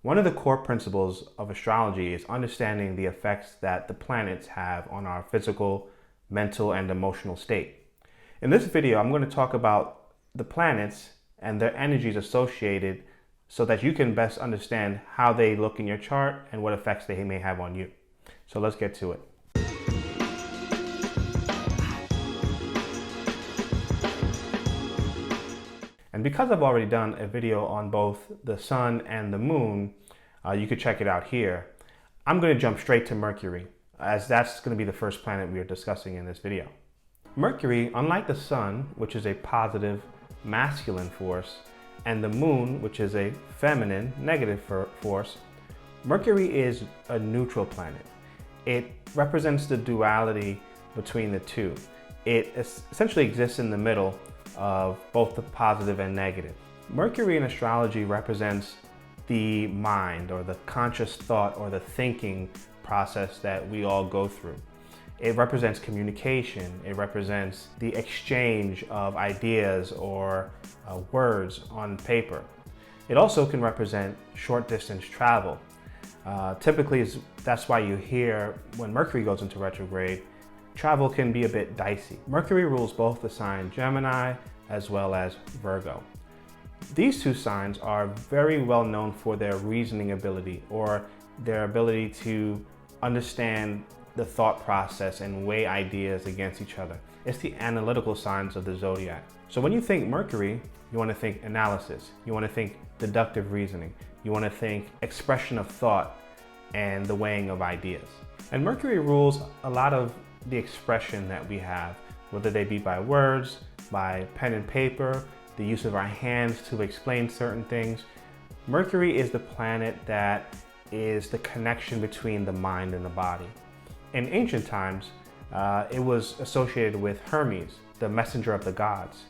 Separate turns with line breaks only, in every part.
One of the core principles of astrology is understanding the effects that the planets have on our physical, mental, and emotional state. In this video, I'm going to talk about the planets and their energies associated so that you can best understand how they look in your chart and what effects they may have on you. So let's get to it. And because I've already done a video on both the sun and the moon, you could check it out here. I'm going to jump straight to Mercury, as that's going to be the first planet we are discussing in this video. Mercury, unlike the sun, which is a positive, masculine force, and the moon, which is a feminine, negative force, Mercury is a neutral planet. It represents the duality between the two. It essentially exists in the middle of both the positive and negative. Mercury in astrology represents the mind, or the conscious thought, or the thinking process that we all go through. It represents communication. It represents the exchange of ideas or words on paper. It also can represent short distance travel. Typically, that's why you hear when Mercury goes into retrograde, travel can be a bit dicey. Mercury rules both the sign Gemini as well as Virgo. These two signs are very well known for their reasoning ability, or their ability to understand the thought process and weigh ideas against each other. It's the analytical signs of the zodiac. So when you think Mercury, you want to think analysis, you want to think deductive reasoning, you want to think expression of thought and the weighing of ideas. And Mercury rules a lot of the expression that we have, whether they be by words, by pen and paper, the use of our hands to explain certain things. Mercury is the planet that is the connection between the mind and the body. In ancient times, it was associated with Hermes, the messenger of the gods.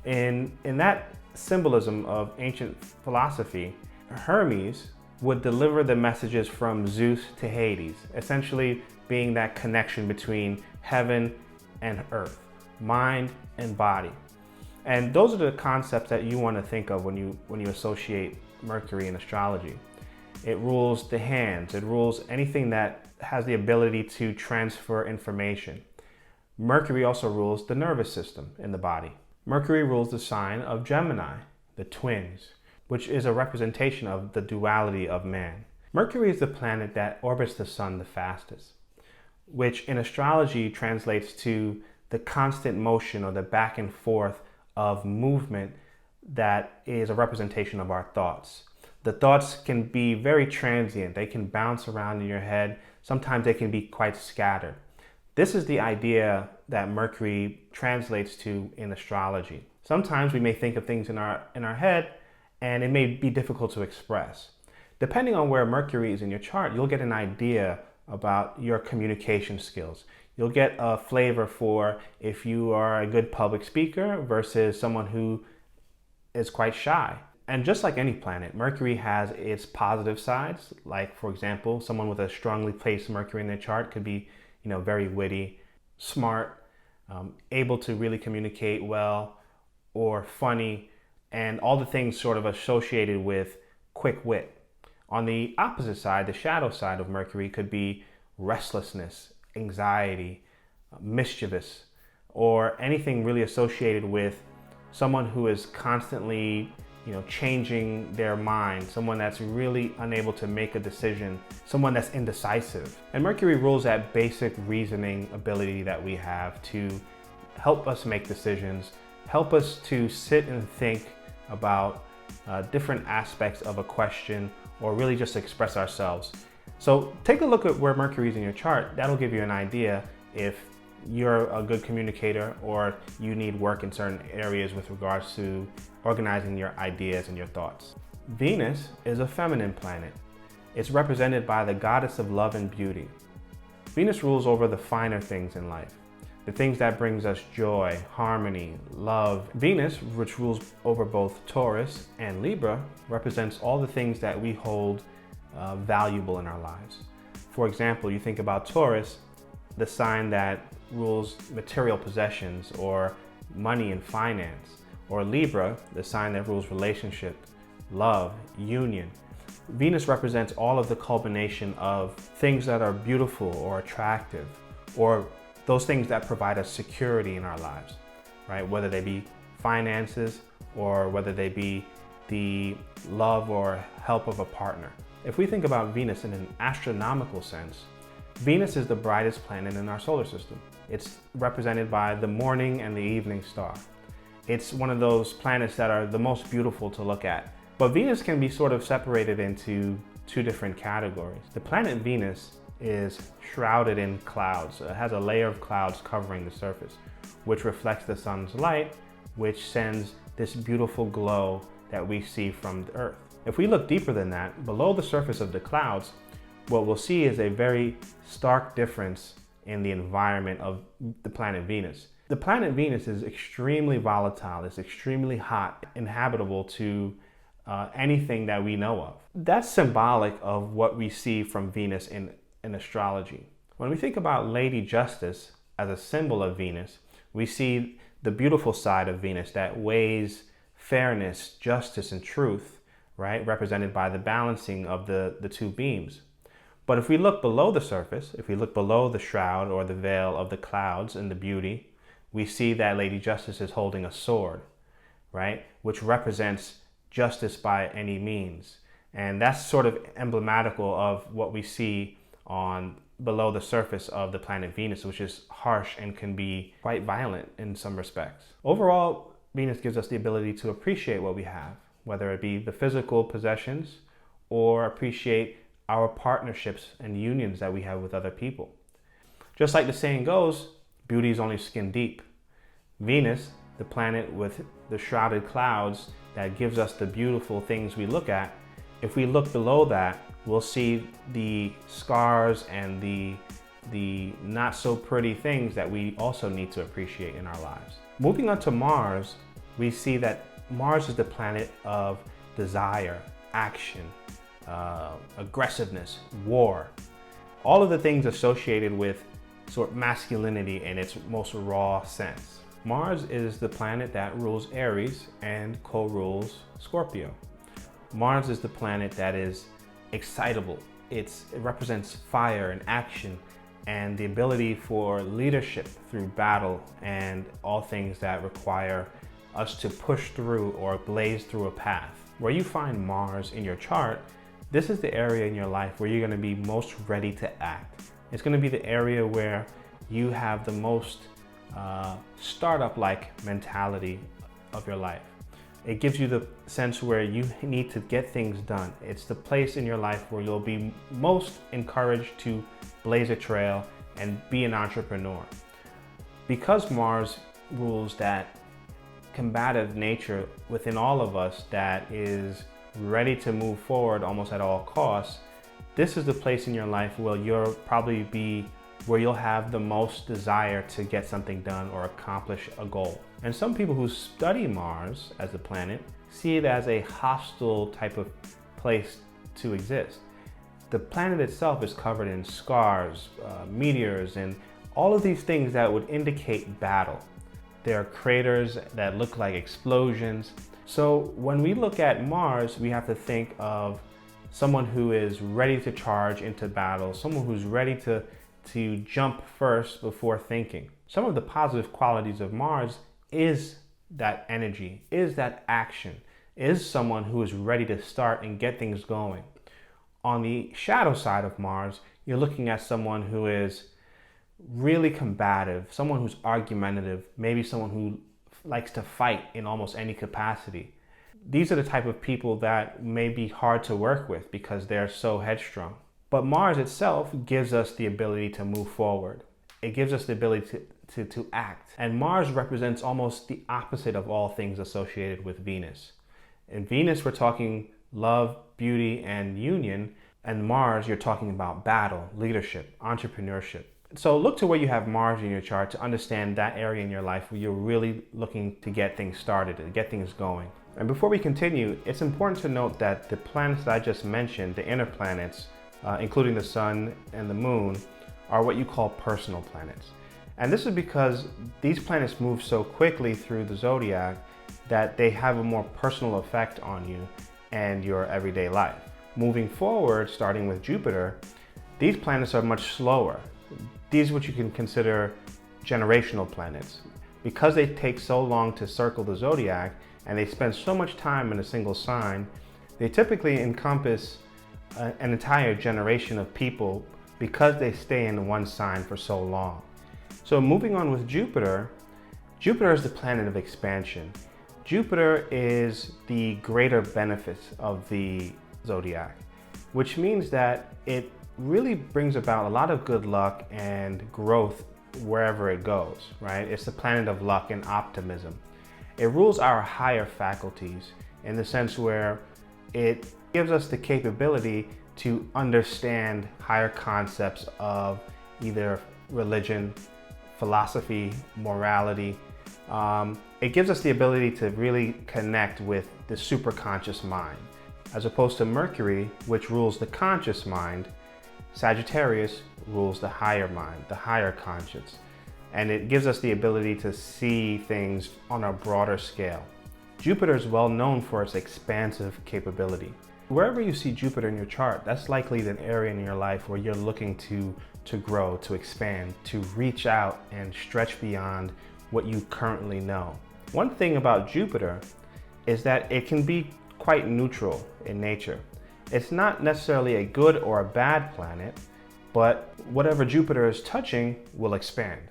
In that symbolism of ancient philosophy, Hermes would deliver the messages from Zeus to Hades, essentially being that connection between heaven and earth, mind and body. And those are the concepts that you want to think of when you associate Mercury in astrology. It rules the hands. It rules anything that has the ability to transfer information. Mercury also rules the nervous system in the body. Mercury rules the sign of Gemini, the twins, which is a representation of the duality of man. Mercury is the planet that orbits the sun the fastest, which in astrology translates to the constant motion or the back and forth of movement that is a representation of our thoughts. The thoughts can be very transient. They can bounce around in your head. Sometimes they can be quite scattered. This is the idea that Mercury translates to in astrology. Sometimes we may think of things in our head and it may be difficult to express. Depending on where Mercury is in your chart, you'll get an idea about your communication skills. You'll get a flavor for if you are a good public speaker versus someone who is quite shy. And just like any planet, Mercury has its positive sides. Like, for example, someone with a strongly placed Mercury in their chart could be, very witty, smart, able to really communicate well, or funny, and all the things sort of associated with quick wit. On the opposite side, the shadow side of Mercury could be restlessness, anxiety, mischievous, or anything really associated with someone who is constantly changing their mind, someone that's really unable to make a decision, someone that's indecisive. And Mercury rules that basic reasoning ability that we have to help us make decisions, help us to sit and think about different aspects of a question, or really just express ourselves. So take a look at where Mercury is in your chart. That'll give you an idea if you're a good communicator or you need work in certain areas with regards to organizing your ideas and your thoughts. Venus is a feminine planet. It's represented by the goddess of love and beauty. Venus rules over the finer things in life, the things that brings us joy, harmony, love. Venus, which rules over both Taurus and Libra, represents all the things that we hold valuable in our lives. For example, you think about Taurus, the sign that rules material possessions or money and finance, or Libra, the sign that rules relationship, love, union. Venus represents all of the culmination of things that are beautiful or attractive, or those things that provide us security in our lives, right? Whether they be finances or whether they be the love or help of a partner. If we think about Venus in an astronomical sense, Venus is the brightest planet in our solar system. It's represented by the morning and the evening star. It's one of those planets that are the most beautiful to look at. But Venus can be sort of separated into two different categories. The planet Venus is shrouded in clouds. It has a layer of clouds covering the surface, which reflects the sun's light, which sends this beautiful glow that we see from the Earth. If we look deeper than that, below the surface of the clouds, what we'll see is a very stark difference in the environment of the planet Venus. The planet Venus is extremely volatile, it's extremely hot, inhabitable to anything that we know of. That's symbolic of what we see from Venus in astrology. When we think about Lady Justice as a symbol of Venus, we see the beautiful side of Venus that weighs fairness, justice, and truth, right? Represented by the balancing of the two beams. But if we look below the surface, if we look below the shroud or the veil of the clouds and the beauty, we see that Lady Justice is holding a sword, right? Which represents justice by any means. And that's sort of emblematical of what we see on below the surface of the planet Venus, which is harsh and can be quite violent in some respects. Overall, Venus gives us the ability to appreciate what we have, whether it be the physical possessions or appreciate our partnerships and unions that we have with other people. Just like the saying goes, beauty is only skin deep. Venus, the planet with the shrouded clouds that gives us the beautiful things we look at, if we look below that, we'll see the scars and the not so pretty things that we also need to appreciate in our lives. Moving on to Mars, we see that Mars is the planet of desire, action, aggressiveness, war, all of the things associated with sort of masculinity in its most raw sense. Mars is the planet that rules Aries and co-rules Scorpio. Mars is the planet that is excitable. It represents fire and action and the ability for leadership through battle and all things that require us to push through or blaze through a path. Where you find Mars in your chart, this is the area in your life where you're going to be most ready to act. It's going to be the area where you have the most startup-like mentality of your life. It gives you the sense where you need to get things done. It's the place in your life where you'll be most encouraged to blaze a trail and be an entrepreneur. Because Mars rules that combative nature within all of us that is ready to move forward almost at all costs, this is the place in your life where you'll probably be where you'll have the most desire to get something done or accomplish a goal. And some people who study Mars as a planet see it as a hostile type of place to exist. The planet itself is covered in scars, meteors, and all of these things that would indicate battle. There are craters that look like explosions. So when we look at Mars, we have to think of someone who is ready to charge into battle, someone who's ready to jump first before thinking. Some of the positive qualities of Mars is that energy, is that action, is someone who is ready to start and get things going. On the shadow side of Mars, you're looking at someone who is really combative, someone who's argumentative, maybe someone who likes to fight in almost any capacity. These are the type of people that may be hard to work with because they're so headstrong. But Mars itself gives us the ability to move forward. It gives us the ability to act. And Mars represents almost the opposite of all things associated with Venus. In Venus, we're talking love, beauty, and union. And Mars, you're talking about battle, leadership, entrepreneurship. So look to where you have Mars in your chart to understand that area in your life where you're really looking to get things started, to get things going. And before we continue, it's important to note that the planets that I just mentioned, the inner planets, including the sun and the moon, are what you call personal planets. And this is because these planets move so quickly through the zodiac that they have a more personal effect on you and your everyday life. Moving forward, starting with Jupiter, these planets are much slower. These are what you can consider generational planets. Because they take so long to circle the zodiac and they spend so much time in a single sign, they typically encompass an entire generation of people because they stay in one sign for so long. So moving on with Jupiter, Jupiter is the planet of expansion. Jupiter is the greater benefits of the zodiac, which means that it really brings about a lot of good luck and growth wherever it goes, right? It's the planet of luck and optimism. It rules our higher faculties in the sense where it gives us the capability to understand higher concepts of either religion, philosophy, morality. It gives us the ability to really connect with the superconscious mind. As opposed to Mercury, which rules the conscious mind, Sagittarius rules the higher mind, the higher conscious. And it gives us the ability to see things on a broader scale. Jupiter is well known for its expansive capability. Wherever you see Jupiter in your chart, that's likely an area in your life where you're looking to grow, to expand, to reach out and stretch beyond what you currently know. One thing about Jupiter is that it can be quite neutral in nature. It's not necessarily a good or a bad planet, but whatever Jupiter is touching will expand.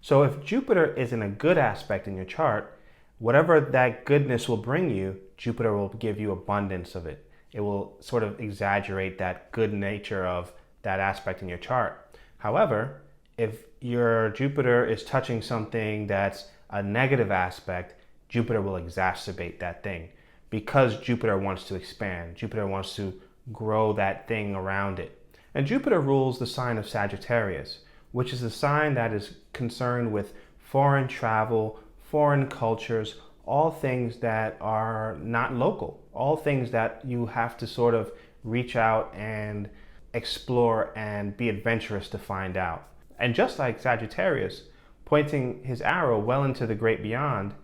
So if Jupiter is in a good aspect in your chart, whatever that goodness will bring you, Jupiter will give you abundance of it. It will sort of exaggerate that good nature of that aspect in your chart. However, if your Jupiter is touching something that's a negative aspect, Jupiter will exacerbate that thing because Jupiter wants to expand. Jupiter wants to grow that thing around it. And Jupiter rules the sign of Sagittarius, which is a sign that is concerned with foreign travel, foreign cultures, all things that are not local, all things that you have to sort of reach out and explore and be adventurous to find out. And just like Sagittarius, pointing his arrow well into the great beyond,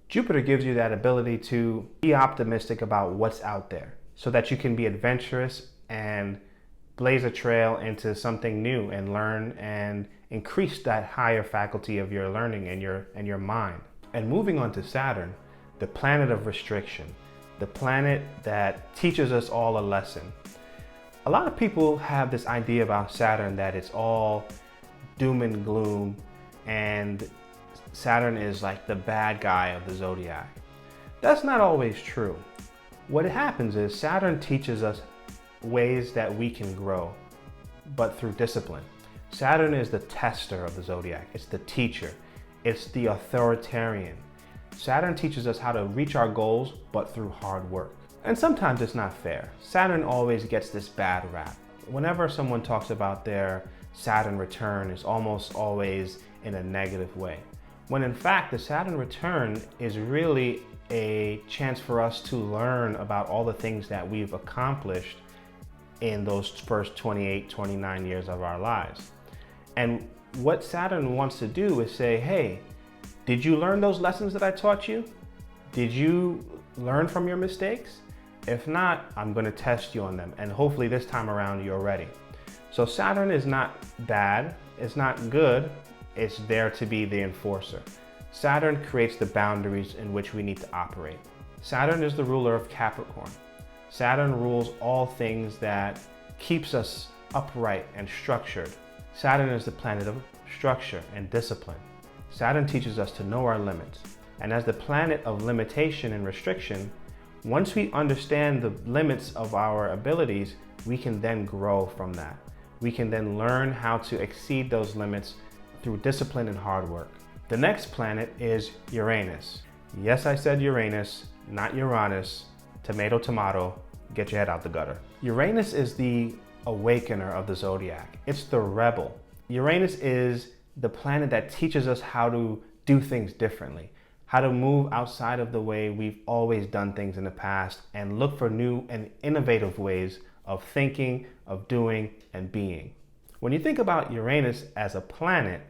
Jupiter gives you that ability to be optimistic about what's out there so that you can be adventurous and blaze a trail into something new and learn and increase that higher faculty of your learning and your mind. And moving on to Saturn, the planet of restriction, the planet that teaches us all a lesson. A lot of people have this idea about Saturn that it's all doom and gloom and Saturn is like the bad guy of the zodiac. That's not always true. What happens is Saturn teaches us ways that we can grow, but through discipline. Saturn is the tester of the zodiac. It's the teacher. It's the authoritarian. Saturn teaches us how to reach our goals, but through hard work. And sometimes it's not fair. Saturn always gets this bad rap. Whenever someone talks about their Saturn return, it's almost always in a negative way. When in fact, the Saturn return is really a chance for us to learn about all the things that we've accomplished in those first 28, 29 years of our lives. And what Saturn wants to do is say, hey, did you learn those lessons that I taught you? Did you learn from your mistakes? If not, I'm going to test you on them. And hopefully this time around, you're ready. So Saturn is not bad. It's not good. It's there to be the enforcer. Saturn creates the boundaries in which we need to operate. Saturn is the ruler of Capricorn. Saturn rules all things that keeps us upright and structured. Saturn is the planet of structure and discipline. Saturn teaches us to know our limits. And as the planet of limitation and restriction, once we understand the limits of our abilities, we can then grow from that. We can then learn how to exceed those limits through discipline and hard work. The next planet is Uranus. Yes, I said Uranus, not Uranus. Tomato, tomato, get your head out the gutter. Uranus is the awakener of the zodiac. It's the rebel. Uranus is the planet that teaches us how to do things differently, how to move outside of the way we've always done things in the past and look for new and innovative ways of thinking, of doing, and being. When you think about Uranus as a planet,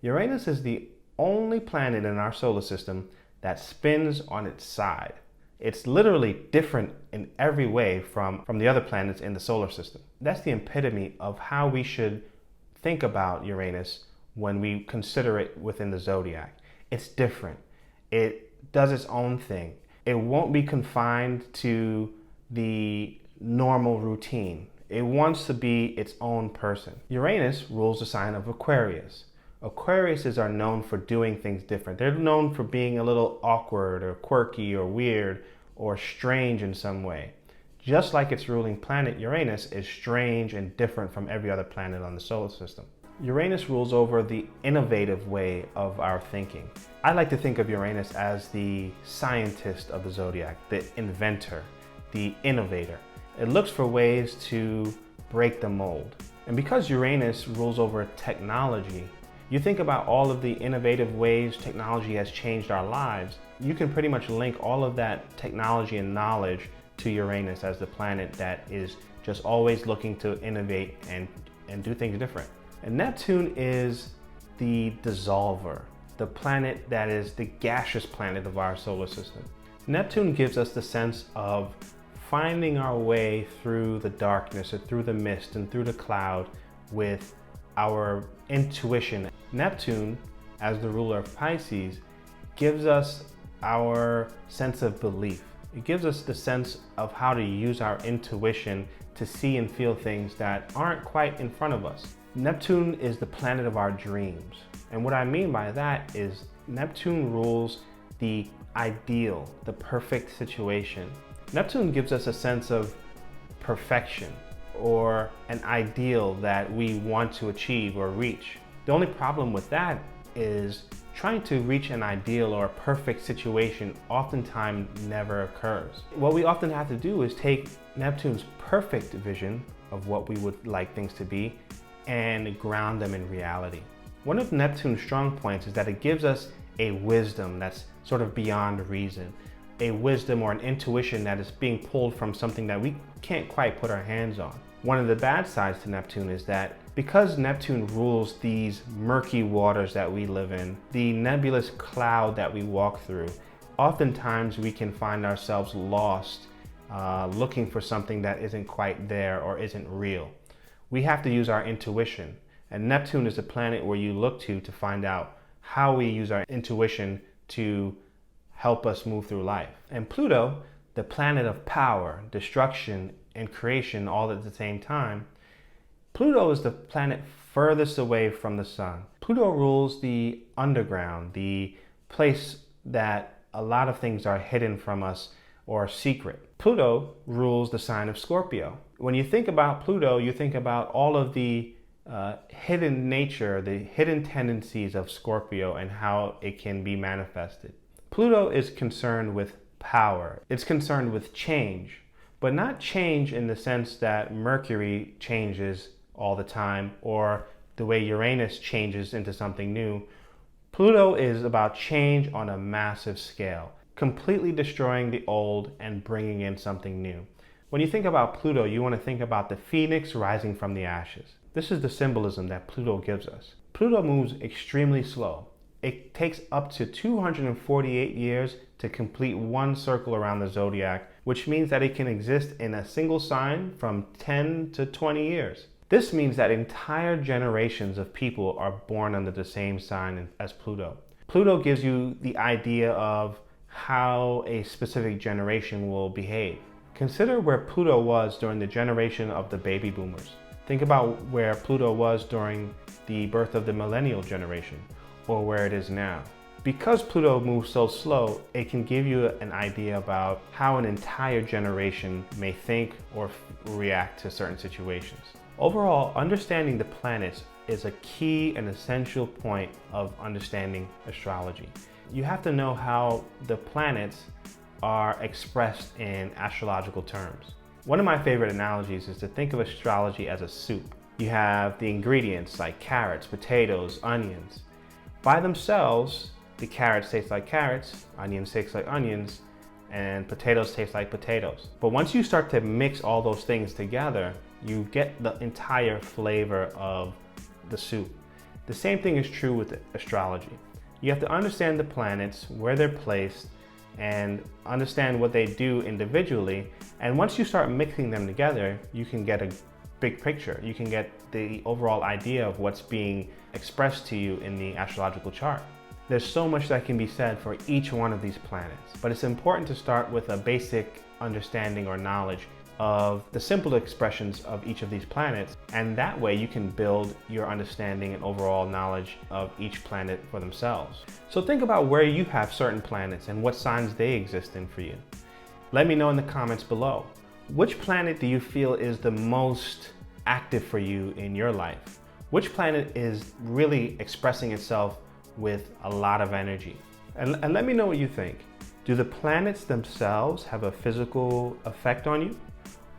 Uranus is the only planet in our solar system that spins on its side. It's literally different in every way from the other planets in the solar system. That's the epitome of how we should think about Uranus when we consider it within the zodiac. It's different. It does its own thing. It won't be confined to the normal routine. It wants to be its own person. Uranus rules the sign of Aquarius. Aquariuses are known for doing things different. They're known for being a little awkward or quirky or weird or strange in some way. Just like its ruling planet, Uranus is strange and different from every other planet on the solar system. Uranus rules over the innovative way of our thinking. I like to think of Uranus as the scientist of the zodiac, the inventor, the innovator. It looks for ways to break the mold. And because Uranus rules over technology, you think about all of the innovative ways technology has changed our lives, you can pretty much link all of that technology and knowledge to Uranus as the planet that is just always looking to innovate and do things different. And Neptune is the dissolver, the planet that is the gaseous planet of our solar system. Neptune gives us the sense of finding our way through the darkness or through the mist and through the cloud with our intuition. Neptune, as the ruler of Pisces, gives us our sense of belief. It gives us the sense of how to use our intuition to see and feel things that aren't quite in front of us. Neptune is the planet of our dreams. And what I mean by that is Neptune rules the ideal, the perfect situation. Neptune gives us a sense of perfection or an ideal that we want to achieve or reach. The only problem with that is trying to reach an ideal or a perfect situation oftentimes never occurs. What we often have to do is take Neptune's perfect vision of what we would like things to be and ground them in reality. One of Neptune's strong points is that it gives us a wisdom that's sort of beyond reason, a wisdom or an intuition that is being pulled from something that we can't quite put our hands on. One of the bad sides to Neptune is that because Neptune rules these murky waters that we live in, the nebulous cloud that we walk through, oftentimes we can find ourselves lost, looking for something that isn't quite there or isn't real. We have to use our intuition, and Neptune is the planet where you look to find out how we use our intuition to help us move through life. And Pluto, the planet of power, destruction, and creation all at the same time, Pluto is the planet furthest away from the sun. Pluto rules the underground, the place that a lot of things are hidden from us or secret. Pluto rules the sign of Scorpio. When you think about Pluto, you think about all of the hidden nature, the hidden tendencies of Scorpio and how it can be manifested. Pluto is concerned with power. It's concerned with change, but not change in the sense that Mercury changes all the time or the way Uranus changes into something new. Pluto is about change on a massive scale, completely destroying the old and bringing in something new. When you think about Pluto, you want to think about the phoenix rising from the ashes. This is the symbolism that Pluto gives us. Pluto moves extremely slow. It takes up to 248 years to complete one circle around the zodiac, which means that it can exist in a single sign from 10 to 20 years. This means that entire generations of people are born under the same sign as Pluto. Pluto gives you the idea of how a specific generation will behave. Consider where Pluto was during the generation of the baby boomers. Think about where Pluto was during the birth of the millennial generation, or where it is now. Because Pluto moves so slow, it can give you an idea about how an entire generation may think or react to certain situations. Overall, understanding the planets is a key and essential point of understanding astrology. You have to know how the planets are expressed in astrological terms. One of my favorite analogies is to think of astrology as a soup. You have the ingredients like carrots, potatoes, onions. By themselves, the carrots taste like carrots, onions taste like onions, and potatoes taste like potatoes. But once you start to mix all those things together, you get the entire flavor of the soup. The same thing is true with astrology. You have to understand the planets, where they're placed, and understand what they do individually. And once you start mixing them together, you can get a big picture. You can get the overall idea of what's being expressed to you in the astrological chart. There's so much that can be said for each one of these planets, but it's important to start with a basic understanding or knowledge of the simple expressions of each of these planets, and that way you can build your understanding and overall knowledge of each planet for themselves. So think about where you have certain planets and what signs they exist in for you. Let me know in the comments below. Which planet do you feel is the most active for you in your life? Which planet is really expressing itself with a lot of energy? And let me know what you think. Do the planets themselves have a physical effect on you?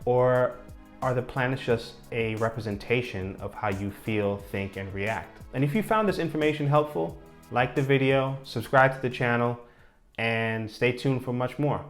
Or are the planets just a representation of how you feel, think, and react? And if you found this information helpful, like the video, subscribe to the channel, and stay tuned for much more.